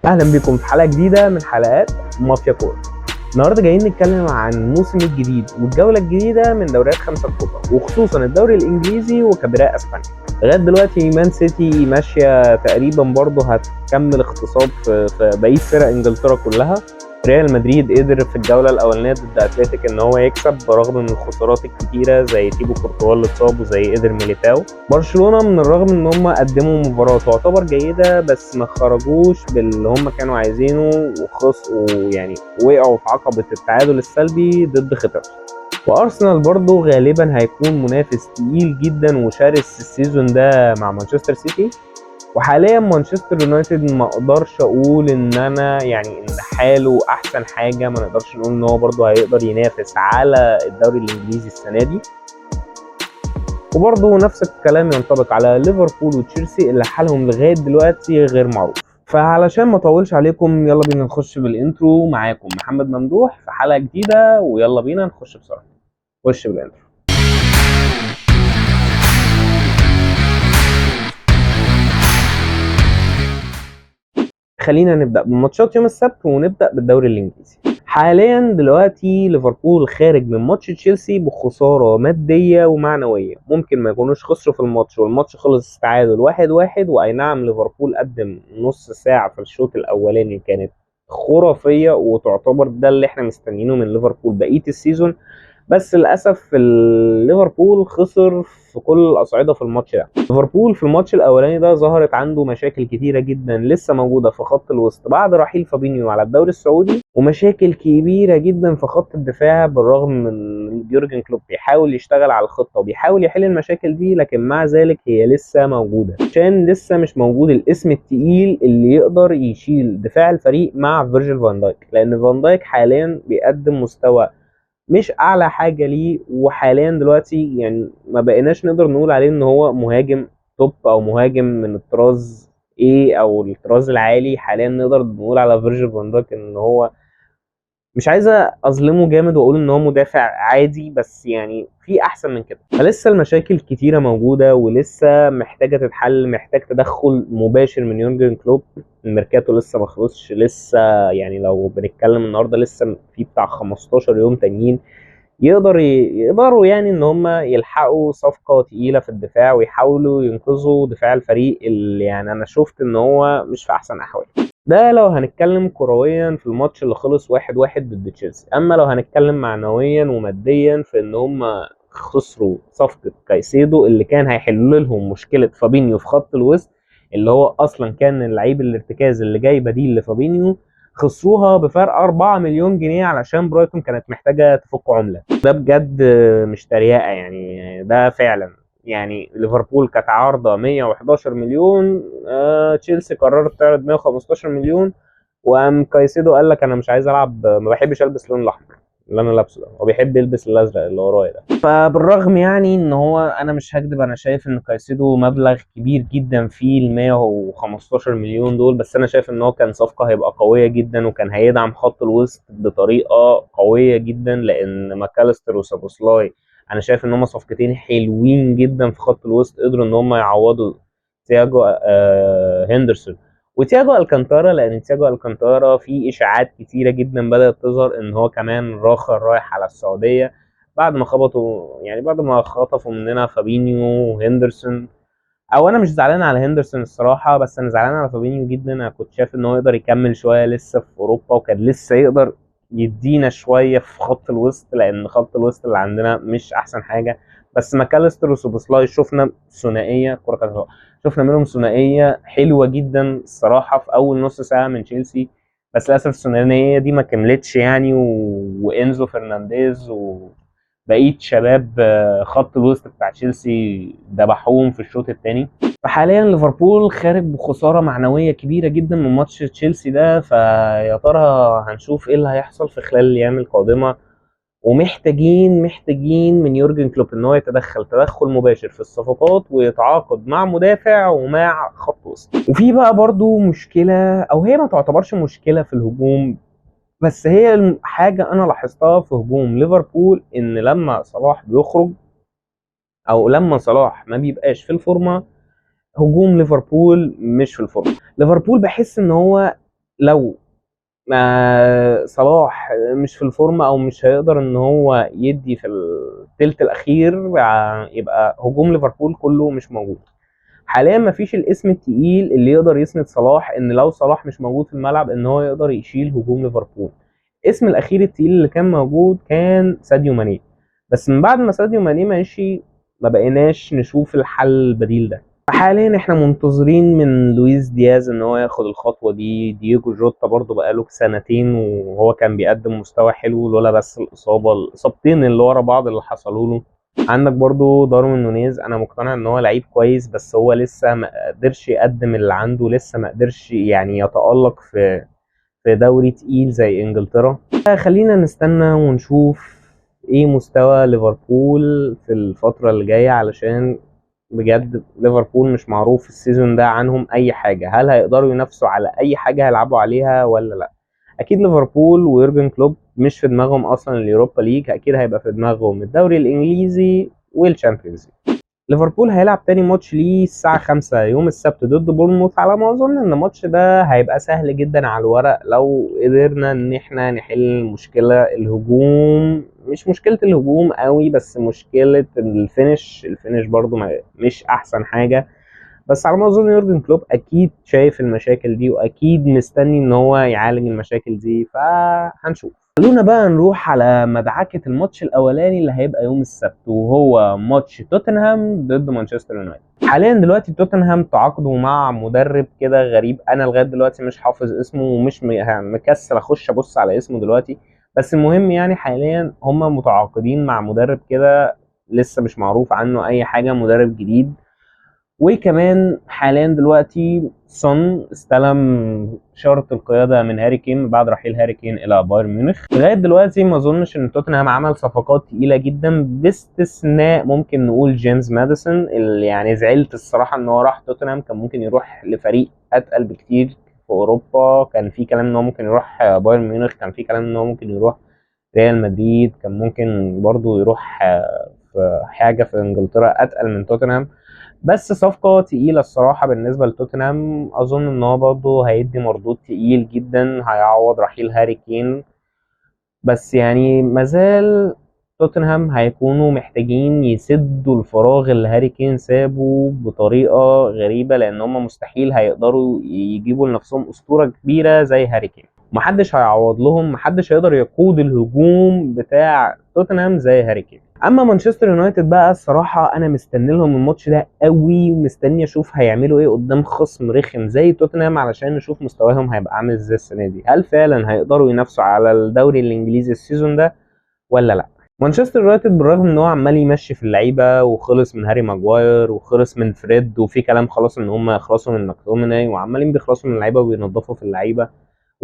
اهلا بكم في حلقه جديده من حلقات مافيا كوره. النهارده جايين نتكلم عن الموسم الجديد والجوله الجديده من دوريات خمسه الكبرى، وخصوصا الدوري الانجليزي وكبراء اسبانيا. لغايه دلوقتي مان سيتي ماشيه تقريبا برضه هتكمل اغتصاب في بقيه فرق انجلترا كلها. ريال مدريد قدر في الجوله الاولانيه ضد اتلتيك ان هو يكسب برغم من الخسارات الكتيره، زي تيبو كورتوا اللي اتصاب وزي قدر ميليتاو. برشلونه من الرغم ان هم قدموا مباراه تعتبر جيده بس ما خرجوش باللي هم كانوا عايزينه، يعني وقعوا في عقبه التعادل السلبي ضد ختافي. وارسنال برضو غالبا هيكون منافس تقيل جدا وشرس السيزون ده مع مانشستر سيتي. وحاليا مانشستر يونايتد ما اقدرش اقول ان انا يعني ان حاله احسن حاجه، ما نقدرش نقول ان هو برضه هيقدر ينافس على الدوري الانجليزي السنه دي. وبرضه نفس الكلام ينطبق على ليفربول وتشيلسي اللي حالهم لغايه دلوقتي غير معروف. فعلشان ما اطولش عليكم يلا بينا نخش بالانترو. معاكم محمد ممدوح في حلقه جديده، ويلا بينا نخش بسرعه. خش بالانترو. خلينا نبدأ بماتشات يوم السبت ونبدأ بالدوري الإنجليزي. حاليا دلوقتي ليفربول خارج من ماتش تشيلسي بخسارة مادية ومعنوية. ممكن ما يكونوش خسروا في الماتش والماتش خلص تعادل 1-1، وأي نعم ليفربول قدم نص ساعة في الشوط الأولاني كانت خرافية، وتعتبر ده اللي احنا مستنيينه من ليفربول بقية السيزون. بس للاسف ليفربول خسر في كل الاصعده في الماتش ده. ليفربول في الماتش الاولاني ده ظهرت عنده مشاكل كتيره جدا لسه موجوده في خط الوسط بعد رحيل فابينيو على الدوري السعودي، ومشاكل كبيره جدا في خط الدفاع، بالرغم من يورجن كلوب بيحاول يشتغل على الخطه وبيحاول يحل المشاكل دي، لكن مع ذلك هي لسه موجوده عشان لسه مش موجود الاسم التقيل اللي يقدر يشيل دفاع الفريق مع فيرجيل فان دايك، لان فان دايك حاليا بيقدم مستوى مش اعلى حاجه ليه. وحاليا دلوقتي يعني ما بقيناش نقدر نقول عليه ان هو مهاجم توب او مهاجم من الطراز ايه او الطراز العالي. حاليا نقدر نقول على فيرجيل فان دايك ان هو، مش عايزه اظلمه جامد واقول ان هو مدافع عادي، بس يعني في احسن من كده. فلسه المشاكل كتيره موجوده ولسه محتاجه تتحل، محتاج تدخل مباشر من يورجن كلوب. الميركاتو لسه ما خلصش، لسه يعني لو بنتكلم النهارده لسه في بتاع 15 يوم تانيين يقدروا يعني ان هم يلحقوا صفقه تقيله في الدفاع ويحاولوا ينقذوا دفاع الفريق اللي يعني انا شفت ان هو مش في احسن احواله. ده لو هنتكلم كرويا في الماتش اللي خلص 1-1 ضد تشيلسي. اما لو هنتكلم معنويا وماديا في ان هم خسروا صفقة كايسيدو اللي كان هيحل لهم مشكلة فابينيو في خط الوسط، اللي هو اصلا كان اللعيب الارتكاز اللي جاي بديل لفابينيو. خسروها بفرق 4 مليون جنيه علشان برايتون كانت محتاجة تفك عملة. ده بجد مش تريقة، يعني ده فعلا. يعني ليفربول كانت عارضه 111 مليون، تشيلسي قررت تعرض 115 مليون، وقام كايسيدو قال لك انا مش عايز العب، ما بحبش البس اللون الاحمر اللي انا لابسه ده، هو بيحب يلبس الازرق اللي ورايا ده. فبالرغم يعني ان هو، انا مش هكدب، انا شايف ان كايسيدو مبلغ كبير جدا في ال 115 مليون دول، بس انا شايف ان هو كان صفقه هيبقى قويه جدا وكان هيدعم خط الوسط بطريقه قويه جدا، لان ماكاليستر وسابوسلاي انا شايف ان هم صفقتين حلوين جدا في خط الوسط، قدروا ان هم يعوضوا تياجو هندرسون وتياجو الكانتارا، لان تياجو الكانتارا في اشاعات كتيره جدا بدات تظهر ان هو كمان رايح على السعوديه بعد ما بعد ما خطفوا مننا فابينيو وهندرسون. او انا مش زعلان على هندرسون الصراحه، بس انا زعلان على فابينيو جدا. انا كنت شايف ان هو يقدر يكمل شويه لسه في اوروبا، وكان لسه يقدر يدينا شويه في خط الوسط، لان خط الوسط اللي عندنا مش احسن حاجه. بس ماكاليستر وسوبوسلاي شفنا ثنائيه كره قدم، شفنا منهم ثنائيه حلوه جدا الصراحه في اول نص ساعه من تشيلسي. بس للاسف الثنائيه دي ما كملتش يعني، وانزو فرنانديز وبقيه شباب خط الوسط بتاع تشيلسي دبحوهم في الشوط الثاني. فحاليا ليفربول خارج بخساره معنويه كبيره جدا من ماتش تشيلسي ده. فيا ترى هنشوف ايه اللي هيحصل في خلال الايام القادمه. ومحتاجين من يورجن كلوب ان هو يتدخل تدخل مباشر في الصفقات ويتعاقد مع مدافع ومع خط وسط. وفي بقى برضو مشكله، او هي ما تعتبرش مشكله في الهجوم، بس هي حاجه انا لاحظتها في هجوم ليفربول، ان لما صلاح بيخرج او لما صلاح ما بيبقاش في الفورمه، هجوم ليفربول مش في الفورمه. ليفربول بحس ان هو لو صلاح مش في الفورمه او مش هيقدر ان هو يدي في الثلث الاخير، يبقى هجوم ليفربول كله مش موجود. حاليا مفيش الاسم التقيل اللي يقدر يسند صلاح، ان لو صلاح مش موجود في الملعب ان هو يقدر يشيل هجوم ليفربول. الاسم الاخير التقيل اللي كان موجود كان ساديو ماني، بس من بعد ما ساديو ماني ماشي ما بقيناش نشوف الحل البديل ده. حاليا احنا منتظرين من لويس دياز ان هو ياخد الخطوه دي. دييجو جوتا برضه بقاله سنتين وهو كان بيقدم مستوى حلو، لولا بس الاصابتين اللي ورا بعض اللي حصلوا له. عندك برضو داروين نونيز، انا مقتنع ان هو لعيب كويس، بس هو لسه ما قدرش يقدم اللي عنده، لسه ما قدرش يعني يتألق في دوري تقيل زي انجلترا. خلينا نستنى ونشوف ايه مستوى ليفربول في الفترة اللي جاية، علشان بجد ليفربول مش معروف السيزون ده عنهم اي حاجة. هل هيقدروا ينافسوا على اي حاجة هيلعبوا عليها ولا لا؟ اكيد ليفربول ويورجن كلوب مش في دماغهم اصلا اليوروبا ليج، اكيد هيبقى في دماغهم الدوري الانجليزي والشامبيونز ليج. ليفربول هيلعب تاني ماتش ليه الساعة 5 يوم السبت ضد بورنموث. على ما اظن ان الماتش ده هيبقى سهل جدا على الورق لو قدرنا ان احنا نحل مشكلة الهجوم. مش مشكلة الهجوم قوي، بس مشكلة الفينش برضو مش احسن حاجة. بس على ما اظن يورجن كلوب اكيد شايف المشاكل دي واكيد مستني ان هو يعالج المشاكل دي، فهنشوف. خلونا بقى نروح على مدعكة الماتش الاولاني اللي هيبقى يوم السبت، وهو ماتش توتنهام ضد مانشستر يونايتد. حاليا دلوقتي توتنهام تعاقدوا مع مدرب كده غريب، انا لغايه دلوقتي مش حافظ اسمه ومش مكسل اخش ابص على اسمه دلوقتي. بس المهم يعني حاليا هم متعاقدين مع مدرب كده لسه مش معروف عنه اي حاجه، مدرب جديد. وكمان حاليا دلوقتي سون استلم شرط القياده من هاري كين بعد رحيل هاري كين الى بايرن ميونخ. لغايه دلوقتي ما اظنش ان توتنهام عمل صفقات تقيله جدا، باستثناء ممكن نقول جيمس ماديسون، اللي يعني زعلت الصراحه ان هو راح توتنهام. كان ممكن يروح لفريق اتقل بكتير في اوروبا، كان في كلام ان هو ممكن يروح بايرن ميونخ، كان في كلام ان هو ممكن يروح ريال مدريد، كان ممكن برضو يروح في حاجه في انجلترا اتقل من توتنهام. بس صفقة تقيلة الصراحة بالنسبة لتوتنهام، أظن إن هو برضه هيدي مردود تقيل جدا، هيعوض رحيل هاري كين. بس يعني مازال توتنهام هيكونوا محتاجين يسدوا الفراغ اللي هاري كين سابه بطريقة غريبة، لأن هم مستحيل هيقدروا يجيبوا لنفسهم أسطورة كبيرة زي هاري كين. محدش هيعوض لهم، محدش هيقدر يقود الهجوم بتاع توتنهام زي هاري كين. اما مانشستر يونايتد بقى الصراحه انا مستني لهم الماتش ده قوي، ومستني اشوف هيعملوا ايه قدام خصم رخم زي توتنهام، علشان نشوف مستواهم هيبقى عامل ازاي السنه دي. هل فعلا هيقدروا ينافسوا على الدوري الانجليزي السيزون ده ولا لا؟ مانشستر يونايتد بالرغم ان هو عمال يمشي في اللعيبه وخلص من هاري ماجواير وخلص من فريد، وفي كلام خلاص ان هم يخلصوا من ماكتوميناي، وعمالين بيخلصوا من اللعيبه وبينضفوا في اللعيبه،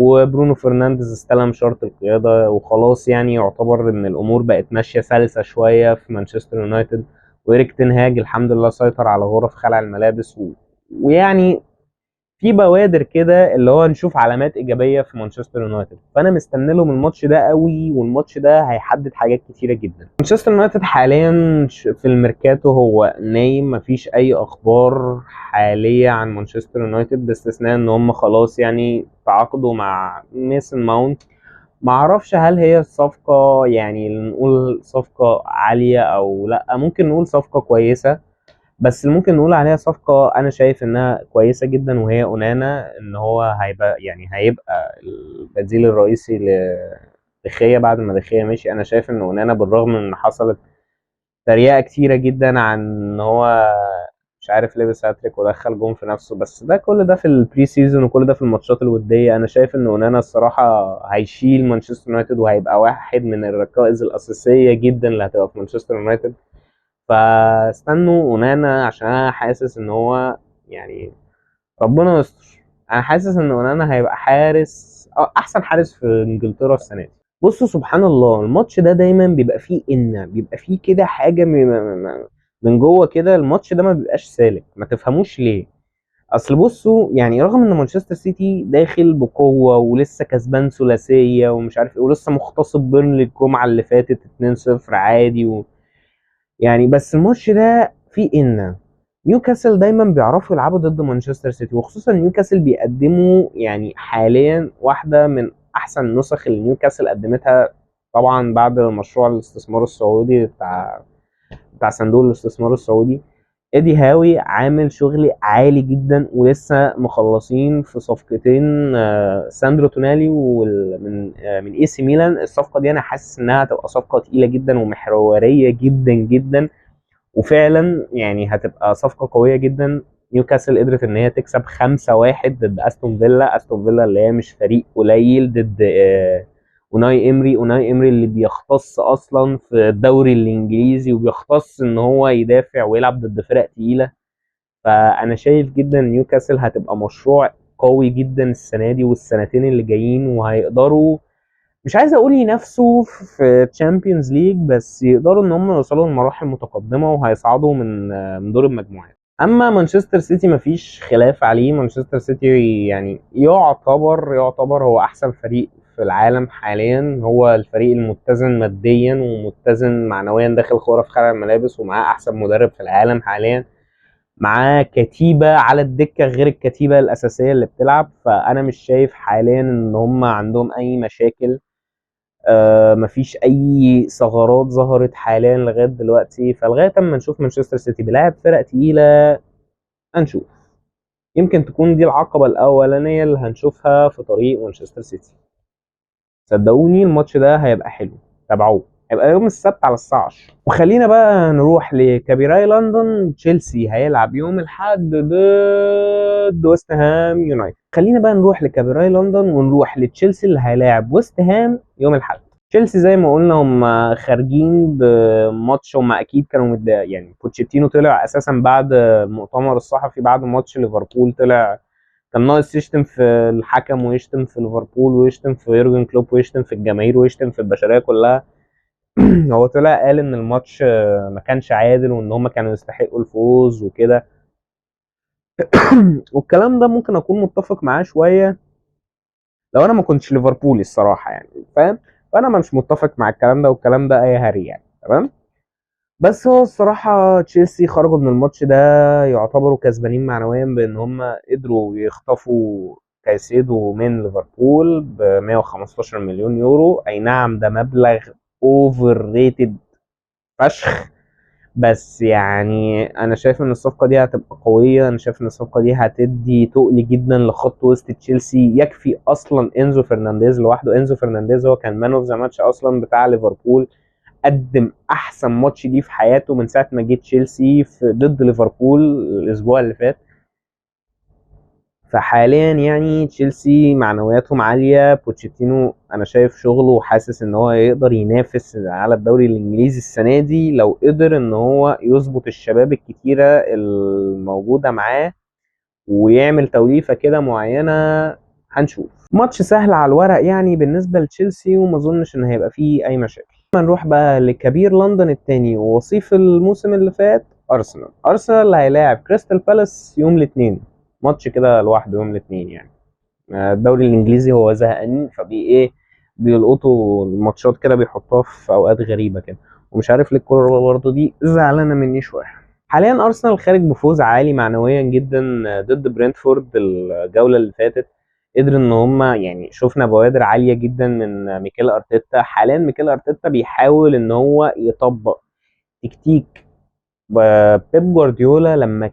وبرونو فرنانديز استلم شرط القيادة وخلاص، يعني يعتبر ان الامور بقت ماشية سلسة شوية في مانشستر يونايتد. وإيريك تين هاج الحمد لله سيطر على غرف خلع الملابس ويعني في بوادر كده اللي هو نشوف علامات ايجابيه في مانشستر يونايتد. فانا مستني لهم الماتش ده قوي، والماتش ده هيحدد حاجات كتيره جدا. مانشستر يونايتد حاليا في الميركاتو هو نايم، مفيش اي اخبار حاليه عن مانشستر يونايتد، باستثناء ان هم خلاص يعني تعاقدوا مع ميسن ماونت. معرفش هل هي صفقه يعني نقول صفقه عاليه او لا، ممكن نقول صفقه كويسه، بس اللي ممكن نقول عليها صفقة أنا شايف إنها كويسة جدا، وهي أونانا. إن هو هيبقى البديل الرئيسي لدخية بعد ما دخية مشي. أنا شايف إن أونانا بالرغم إن حصلت تريقة كتيرة جدا عن إن هو مش عارف لبس هاتريك ودخل جون في نفسه، بس ده كل ده في البري سيزون وكل ده في الماتشات الودية. أنا شايف إن أونانا الصراحة هيشيل مانشستر يونايتد، وهيبقى واحد من الركائز الأساسية جدا اللي هتبقى في مانشستر يونايتد. فاستنوا اونانا، عشان انا حاسس ان هو يعني ربنا يستر. انا حاسس ان اونانا هيبقى حارس احسن حارس في انجلترا السنه دي. بصوا سبحان الله، الماتش ده دايما بيبقى فيه كده حاجه من جوه كده. الماتش ده ما بيبقاش سالك، ما تفهموش ليه. اصل بصوا يعني رغم ان مانشستر سيتي داخل بقوه ولسه كسبان ثلاثيه ومش عارف ايه، ولسه مغتصب بيرنلي الجمعه اللي فاتت 2-0 عادي يعني، بس الماتش ده فيه نيوكاسل دايما بيعرفوا يلعبوا ضد مانشستر سيتي، وخصوصا نيوكاسل بيقدموا يعني حاليا واحده من احسن نسخ اللي نيوكاسل قدمتها، طبعا بعد مشروع الاستثمار السعودي بتاع صندوق الاستثمار السعودي. ايدي هاوي عامل شغل عالي جدا، ولسه مخلصين في صفقتين ساندرو تونالي من اي سي ميلان. الصفقه دي انا حاسس انها هتبقى صفقه تقيله جدا ومحوريه جدا جدا، وفعلا يعني هتبقى صفقه قويه جدا. نيوكاسل قدرت ان هي تكسب 5-1 ضد استون فيلا. استون فيلا اللي هي مش فريق قليل، ضد اوناي امري اللي بيختص اصلا في الدوري الانجليزي، وبيختص ان هو يدافع ويلعب ضد فرق تقيله. فانا شايف جدا نيوكاسل هتبقى مشروع قوي جدا السنه دي والسنتين اللي جايين، وهيقدروا مش عايز اقول ينافسوا في تشامبيونز ليج، بس يقدروا ان هم يوصلوا لمراحل متقدمه وهيصعدوا من دور المجموعات. اما مانشستر سيتي مفيش خلاف عليه. مانشستر سيتي يعني يعتبر هو احسن فريق في العالم حاليا، هو الفريق المتزن ماديا ومتزن معنويا داخل في خلع الملابس، ومعاه احسن مدرب في العالم حاليا، معاه كتيبة على الدكة غير الكتيبة الأساسية اللي بتلعب. فأنا مش شايف حاليا إن هم عندهم أي مشاكل. مفيش اي ثغرات ظهرت حاليا لغايه دلوقتي. فلغايه اما نشوف مانشستر سيتي بيلاعب فرق تقيله هنشوف. يمكن تكون دي العقبه الاولانيه اللي هنشوفها في طريق مانشستر سيتي. صدقوني الماتش ده هيبقى حلو، تابعوه. هيبقى يوم السبت على الساعه 10. وخلينا بقى نروح لكبيراي لندن. تشيلسي هيلعب يوم الاحد ضد ويست هام يونايتد. خلينا بقى نروح لكبيراي لندن ونروح لتشيلسي اللي هيلاعب ويست هام يوم الاحد. تشيلسي زي ما قلنا هم خارجين بماتش، هم اكيد كانوا متضايقين. يعني بوتشيتينو طلع اساسا بعد المؤتمر الصحفي بعد ماتش ليفربول، طلع كان ناقص يشتم في الحكم ويشتم في ليفربول ويشتم في يورجن كلوب ويشتم في الجماهير ويشتم في البشريه كلها. هو طلع قال ان الماتش ما كانش عادل وان هم كانوا يستحقوا الفوز وكده. والكلام ده ممكن اكون متفق معاه شويه لو انا ما كنتش ليفربولي الصراحه، يعني فاهم. فانا مش متفق مع الكلام ده، والكلام ده اي هري يعني، تمام. بس هو الصراحة تشيلسي خرجوا من الماتش ده يعتبروا كسبانين معنويا، بان هم قدروا يخطفوا كايسيدو من ليفربول ب 115 مليون يورو. اي نعم ده مبلغ اوفر ريتد فشخ، بس يعني انا شايف ان الصفقة دي هتبقى قوية. انا شايف ان الصفقة دي هتدي تقل جدا لخط وسط تشيلسي. يكفي اصلا انزو فرنانديز لوحده. انزو فرنانديز هو كان مان اوف ذا ماتش اصلا بتاع ليفربول، قدم احسن ماتش ليه في حياته من ساعه ما جه تشيلسي ضد ليفربول الاسبوع اللي فات. فحاليا يعني تشيلسي معنوياتهم عاليه. بوتشيتينو انا شايف شغله وحاسس ان هو يقدر ينافس على الدوري الانجليزي السنه دي لو قدر ان هو يظبط الشباب الكتيره الموجوده معاه ويعمل توليفه كده معينه. هنشوف. ماتش سهل على الورق يعني بالنسبه لتشيلسي، وما اظنش ان هيبقى فيه اي مشاكل. نروح بقى لكبير لندن التاني ووصيف الموسم اللي فات، ارسنال اللي هيلاعب كريستال بالاس يوم الاثنين. ماتش كده لوحده يوم الاثنين يعني. الدوري الانجليزي هو زهقان ايه بيلقطوا الماتشات كده بيحطوها في اوقات غريبه كده، ومش عارف ليه الكوره برضه دي زعلانه مني شويه. حاليا ارسنال خارج بفوز عالي معنويا جدا ضد برينتفورد الجوله اللي فاتت. قدر ان هم يعني شفنا بوادر عاليه جدا من ميكيل ارتيتا. حاليا ميكيل ارتيتا بيحاول ان هو يطبق تكتيك بيب جوارديولا لما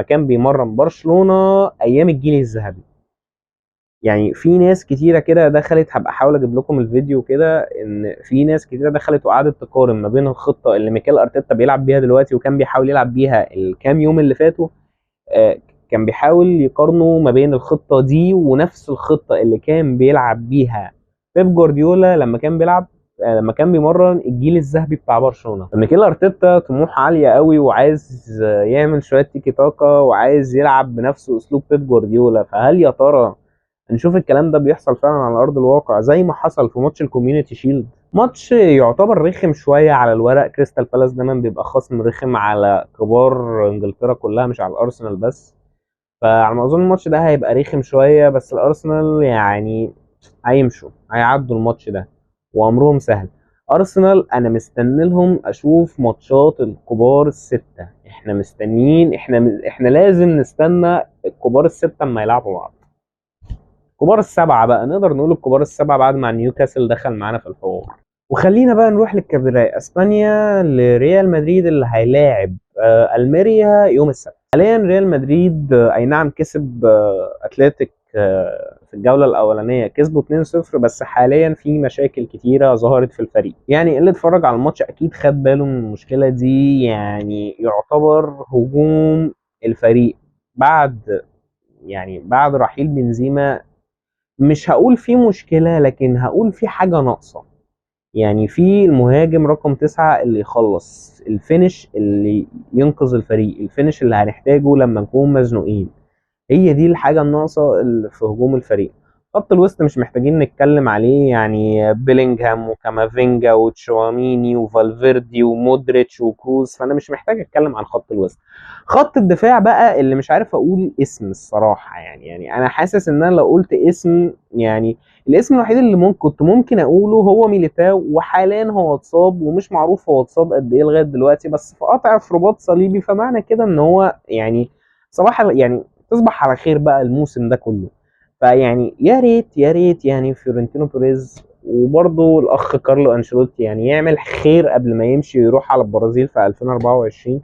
كان بيمرن برشلونه ايام الجيل الذهبي. يعني في ناس كتيره كده دخلت، هبقى احاول اجيب لكم الفيديو كده، ان في ناس كتيره دخلت وقعدت تقارن ما بين الخطه اللي ميكيل ارتيتا بيلعب بيها دلوقتي وكان بيحاول يلعب بيها الكام يوم اللي فاتوا. كان بيحاول يقارنوا ما بين الخطه دي ونفس الخطه اللي كان بيلعب بيها بيب جوارديولا لما كان بيمرن الجيل الذهبي بتاع برشلونه. ميكيل ارتيتا طموحه عاليه قوي وعايز يعمل شويه تيكي تاكا وعايز يلعب بنفس اسلوب بيب جوارديولا. فهل يا ترى نشوف الكلام ده بيحصل فعلا على ارض الواقع زي ما حصل في ماتش الكوميونتي شيلد؟ ماتش يعتبر رخم شويه على الورق. كريستال بالاس دايما بيبقى خصم رخم على كبار انجلترا كلها مش على الارسنال بس. فعلى ما اظن الماتش ده هيبقى رخم شويه، بس الارسنال يعني هيعدوا الماتش ده وامرهم سهل. ارسنال انا مستني لهم اشوف ماتشات الكبار السته. احنا مستنيين، احنا لازم نستنى الكبار الستة اما يلعبوا بعض. كبار السبعة بقى، نقدر نقول الكبار السبعة بعد ما نيوكاسل دخل معانا في الحوار. وخلينا بقى نروح للكبيرة اسبانيا، لريال مدريد اللي هيلاعب الميريا يوم السبت. حاليا ريال مدريد اي نعم كسب اتلتيك في الجولة الأولانية، كسبوا 2-0، بس حاليا في مشاكل كتيرة ظهرت في الفريق. يعني اللي اتفرج على الماتش أكيد خد باله من المشكلة دي. يعني يعتبر هجوم الفريق بعد رحيل بنزيما، مش هقول في مشكلة لكن هقول في حاجة ناقصة. يعني في المهاجم رقم 9 اللي يخلص الفينش، اللي ينقذ الفريق، الفينش اللي هنحتاجه لما نكون مزنوقين. هي دي الحاجة الناقصة اللي في هجوم الفريق. خط الوسط مش محتاجين نتكلم عليه، يعني بيلينغهام وكامافينجا وتشواميني وفالفيردي ومودريتش وكروز، فانا مش محتاج اتكلم عن خط الوسط. خط الدفاع بقى اللي مش عارف اقول اسم الصراحة، يعني انا حاسس ان انا لو قلت اسم، يعني الاسم الوحيد اللي ممكن اقوله هو ميليتاو، وحاليا هو اتصاب ومش معروف هو اتصاب قد ايه لغاية دلوقتي، بس في قطع في رباط صليبي، فمعنى كده ان هو يعني صراحة يعني تصبح على خير بقى الموسم ده كله. فيعني يا ريت يعني فيورنتينو بيريز وبرضه الاخ كارلو انشيلوتي يعني يعمل خير قبل ما يمشي ويروح على البرازيل في 2024.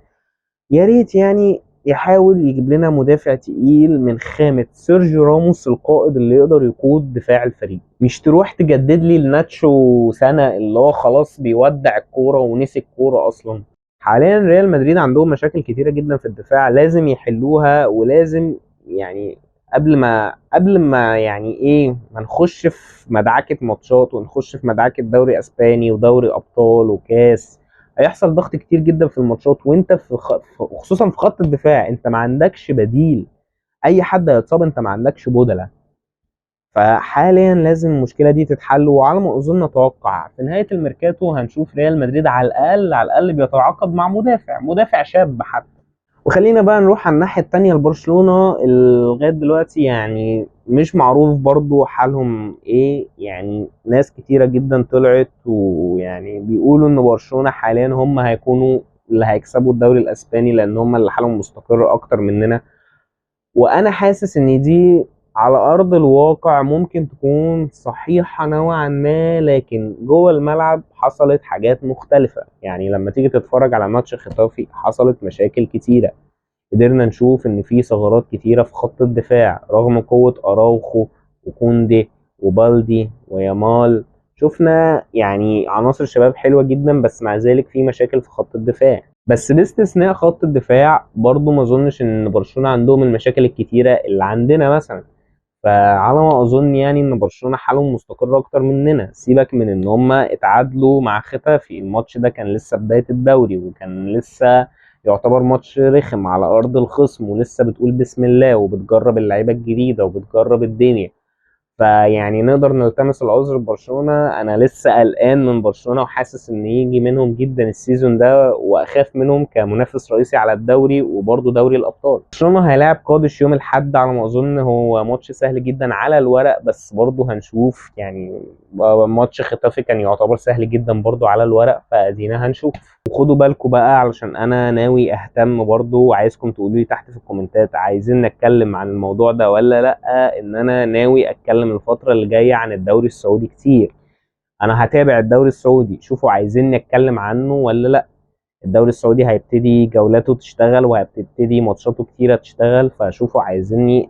يا ريت يعني يحاول يجيب لنا مدافع تقيل من خامة سيرجيو راموس، القائد اللي يقدر يقود دفاع الفريق. مش تروح تجدد لي الناتشو سنة اللي هو خلاص بيودع الكورة ونسي الكورة اصلا. حاليا ريال مدريد عندهم مشاكل كتيرة جدا في الدفاع لازم يحلوها، ولازم يعني قبل ما يعني ايه ما نخش في مدعكة ماتشات ونخش في مدعكة دوري اسباني ودوري ابطال وكاس، هيحصل ضغط كتير جدا في الماتشات، وانت خصوصا في خط الدفاع انت ما عندكش بديل. اي حد هيتصاب انت ما عندكش بدلة. فحاليا لازم المشكله دي تتحل، وعلى ما اظن اتوقع في نهايه الميركاتو هنشوف ريال مدريد على الاقل بيتعاقد مع مدافع شاب حتى. وخلينا بقى نروح على الناحيه التانيه لبرشلونه، لغايه دلوقتي يعني مش معروف برضو حالهم ايه. يعني ناس كتيره جدا طلعت ويعني بيقولوا ان برشلونه حاليا هم هيكونوا اللي هيكسبوا الدوري الاسباني، لان هم اللي حالهم مستقر اكتر مننا. وانا حاسس ان دي على ارض الواقع ممكن تكون صحيحة نوعا ما، لكن جوه الملعب حصلت حاجات مختلفة. يعني لما تيجي تتفرج على ماتش ختافي حصلت مشاكل كتيرة، قدرنا نشوف ان في ثغرات كتيرة في خط الدفاع رغم قوة اراوخو وكوندي وبالدي ويامال. شفنا يعني عناصر شباب حلوة جدا، بس مع ذلك في مشاكل في خط الدفاع. بس باستثناء خط الدفاع برضو ما اظنش ان برشلونة عندهم المشاكل الكتيرة اللي عندنا مثلا. فعلى ما اظن يعني ان برشلونة حالهم مستقر اكتر مننا. سيبك من ان هم اتعادلوا مع ختافي، الماتش ده كان لسه بداية الدوري وكان لسه يعتبر ماتش رخم على ارض الخصم، ولسه بتقول بسم الله وبتجرب اللعيبة الجديدة وبتجرب الدنيا. فيعني نقدر نلتمس العذر لبرشلونه. انا لسه قلقان من برشلونه وحاسس ان يجي منهم جدا السيزون ده، واخاف منهم كمنافس رئيسي على الدوري وبرضه دوري الابطال. برشلونه هيلاعب قادش يوم الاحد على ما اظن، هو ماتش سهل جدا على الورق، بس برضه هنشوف. يعني ماتش ختافي كان يعتبر سهل جدا برضه على الورق، فادينا هنشوف. وخدوا بالكم بقى علشان انا ناوي اهتم برضه، وعايزكم تقولوا لي تحت في الكومنتات عايزين نتكلم عن الموضوع ده ولا لا. ان انا ناوي اتكلم الفترة اللي جاية عن الدوري السعودي كتير. انا هتابع الدوري السعودي، شوفوا عايزين نتكلم عنه ولا لا. الدوري السعودي هيبتدي جولاته تشتغل وهتبتدي ماتشاته كتيرة تشتغل، فشوفوا عايزيني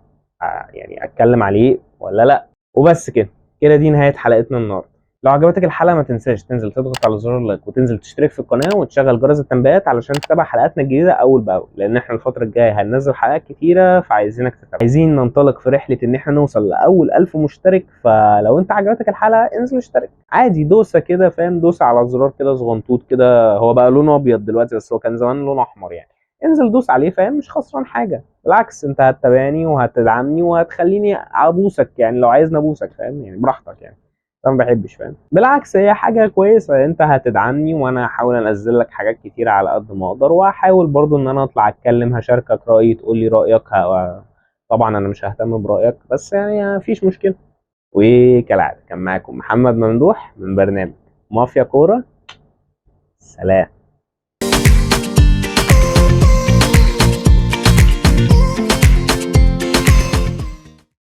يعني اتكلم عليه ولا لا. وبس كده، دي نهاية حلقتنا النهاردة. لو عجبتك الحلقة ما تنساش تنزل تضغط على زرار اللايك وتنزل تشترك في القناة وتشغل جرس التنبيهات علشان تتابع حلقاتنا الجديدة أول بأول، لأن احنا الفترة الجاية هننزل حلقات كتيرة فعايزينك تتابع. عايزين ننطلق في رحلة إن احنا نوصل لأول 1000 مشترك، فلو أنت عجبتك الحلقة انزل اشترك عادي، دوسة كده فاهم، دوسة على زرار كده صغنطوط كده، هو بقى لونه أبيض دلوقتي بس هو كان زمان لونه أحمر يعني. انزل دوس عليه فاهم، مش خسران حاجة، بالعكس انت هتتابعني وهتدعمني وهتخليني ابوسك. يعني لو عايزني ابوسك فاهم يعني براحتك يعني، انا ما بحبش فاهم، بالعكس هي حاجه كويسه، انت هتدعمني وانا هحاول انزل لك حاجات كتيره على قد ما اقدر، وهحاول برضو ان انا اطلع اتكلم هشاركك رايي تقول لي رايك. طبعا انا مش ههتم برايك بس يعني مفيش مشكله. وكالعاده كان معاكم محمد ممدوح من برنامج مافيا كوره. سلام.